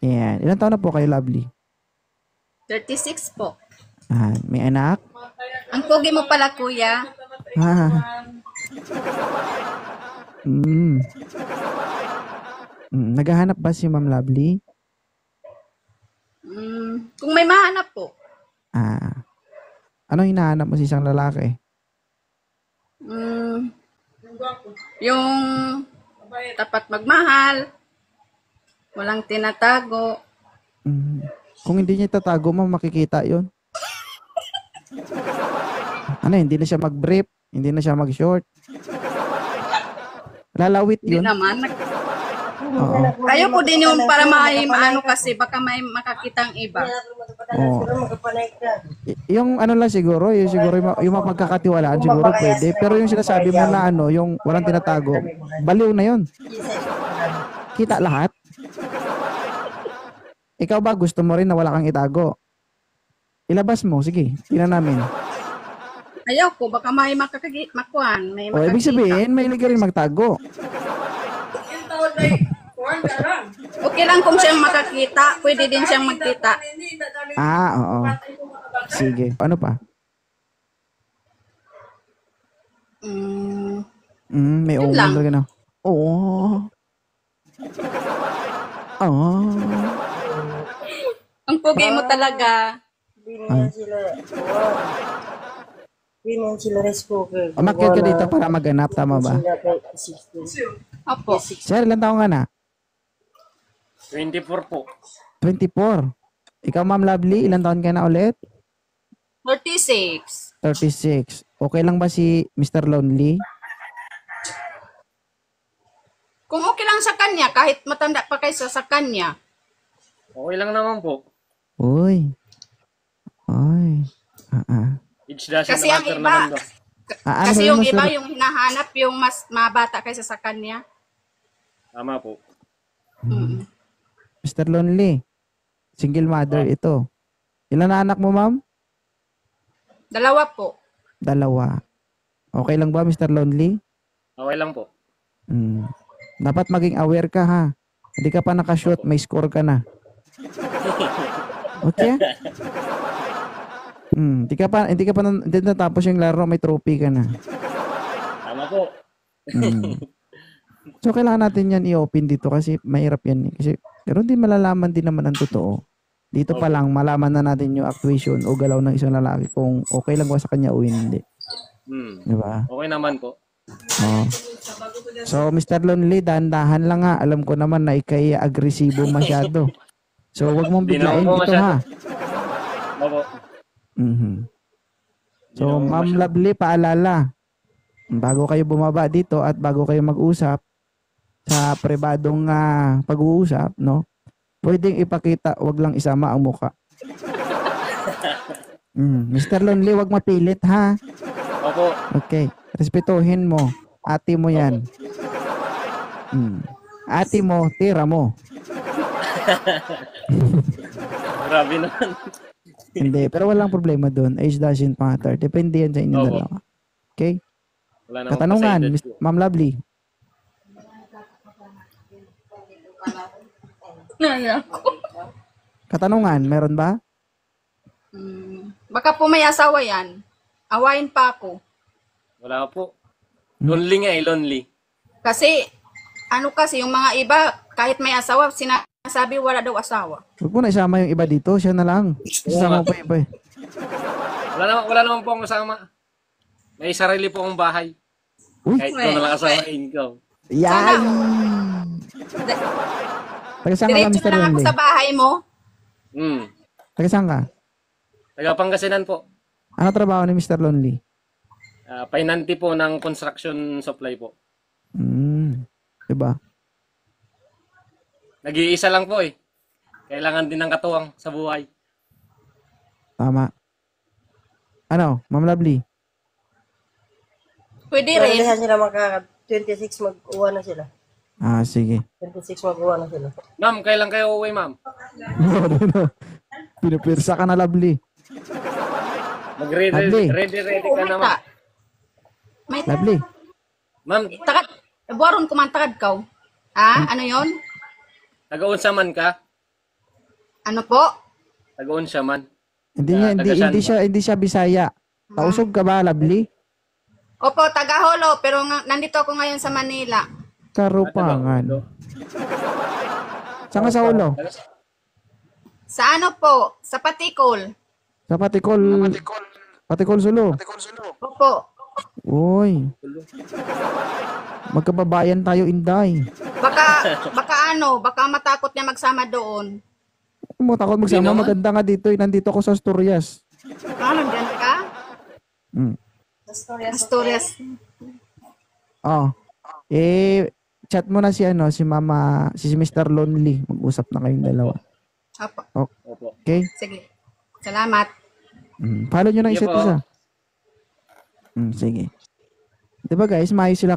Yan. Ilan taon na po kayo, Lovely? 36 po. May anak? Ang pogi mo pala, kuya. Ah, mm. Naghahanap ba si Ma'am Lovely? Kung may mahanap po. Ano hinahanap mo sa isang lalaki? Mm, yung tapat magmahal, walang tinatago. Kung hindi niya itatago mo, makikita yon. Ano, hindi na siya mag-brief, hindi na siya mag-short. Lalawit Hindi yun. naman. Oo. Kayo po din yung para maano kasi baka may makakitang iba. Oo. Yung ano lang siguro, yung mapagkakatiwalaan siguro pwede. Pero yung sinasabi mo na ano, yung walang tinatago, baliw na yun. Kita lahat. Ikaw ba gusto mo rin na wala kang itago? Ilabas mo, sige, tingnan namin. Ayaw ko, baka may makuhan, may O, ibig makakita. sabihin, may ka rin magtago. Okay lang kung siyang makakita, pwede din siyang magkita. Oo. Sige. Ano pa? May Yun omen lang. talaga na. Oo. Ang pogi mo talaga. Ganyan sila respoker. Umakyat ka dito para maganap, tama ba? Opo. Sir, ilan taong ka na? 24 po. 24. Ikaw, Ma'am Lovely, ilan taon ka na ulit? 36. 36. Okay lang ba si Mr. Lonely? Kung okay lang sa kanya, kahit matanda pa kaysa sa kanya. Okay lang naman po. Uy. Ay. Age doesn't Kasi ang matter iba, naman daw. Ano kasi sabi yung mo, iba sir? yung hinahanap yung mas mabata kaysa sa kanya. Tama po. Mr. Lonely. Single mother ito. Ilan na anak mo, ma'am? 2 po. 2. Okay lang ba, Mr. Lonely? Okay lang po. Dapat maging aware ka, ha? Hindi ka pa nakashoot, may score ka na. Okay? Hindi natapos yung laro, may trophy ka na. Tama po. So, kailangan natin yan i-open dito kasi mahirap yan. Kasi, pero hindi malalaman din naman ang totoo. Dito pa lang, malaman na natin yung actuation o galaw ng isang lalaki kung okay lang ba sa kanya o hindi. Diba? Okay naman po. Oh. So, Mr. Lonely, dahan-dahan lang ha. Alam ko naman na ikay agresibo masyado. So, wag mong Di naman biglain po ito masyado. ha. Opo. So, Ma'am Lovely, paalala. Bago kayo bumaba dito at bago kayo mag-usap sa pribadong pag-uusap, no? Pwedeng ipakita, wag lang isama ang muka. Mr. Lonely, wag mapilit ha. Opo. Okay. Respetuhin mo. Ate mo yan. Ate mo, tira mo. Grabe naman. Hindi, pero walang problema doon. Age doesn't matter. Depende yan sa inyo Opo. dalawa. Okay? Wala namang Katanungan, pa-sided po. Ma'am Lovely. Katanungan, meron ba? Baka po may asawa yan. Awayin pa ako. Wala po. Lonely nga eh, lonely. Kasi, ano kasi, yung mga iba, kahit may asawa, sinasabi wala daw asawa. Huwag mo na isama yung iba dito. Siya na lang. Isama mo pa yung iba eh. Wala naman po akong kasama. May sarili po akong bahay. Uy. Kahit ko na lang kasama income. Yan! Taga saan ka ba, Diretso Mr. na lang ako Lonely? sa bahay mo. Taga saan ka? Taga Pangasinan po. Ano trabaho ni Mr. Lonely? Painanti po ng construction supply po. Diba? Nag-iisa lang po eh. Kailangan din ng katuwang sa buhay. Tama. Ano, Ma'am Lovely? Pwede Pero rin. sila 26 mag-uwa na sila. Sige. 26 mag-uwa na sila. Ma'am, kailan kayo uuwi, ma'am? Pinupirsa ka na, Lovely. Lovely. Ready ka na, ma'am. May Lovely. Ma'am, buwaron kumantakad ka. Ha? Ano yon? taga-unsa man ka? Ano po? Tagoon siya man. Hindi niya, taga saan ba? hindi siya Bisaya. Tausog ka ba, Lovely? Opo, taga-Holo, pero nandito ako ngayon sa Manila. Karupangan. Saan ka sa ulo? Sa ano po? Sa Patikol. Sa Patikol. Patikol Sulu. Opo. Uy. Magkababayan tayo, Inday. Baka matakot niya magsama doon. Mo takot magsama, Hindi naman. maganda nga dito. Nandito ako sa Asturias. Nandyan ka? Mm. Asturias. Oh. Chat mo na si Mama, si Mr. Lonely. Mag-usap na kayong dalawa. Opo. Opo. Okay? Sige. Salamat. Follow nyo na Sige isa't po. isa. Sige. Diba guys, maayos sila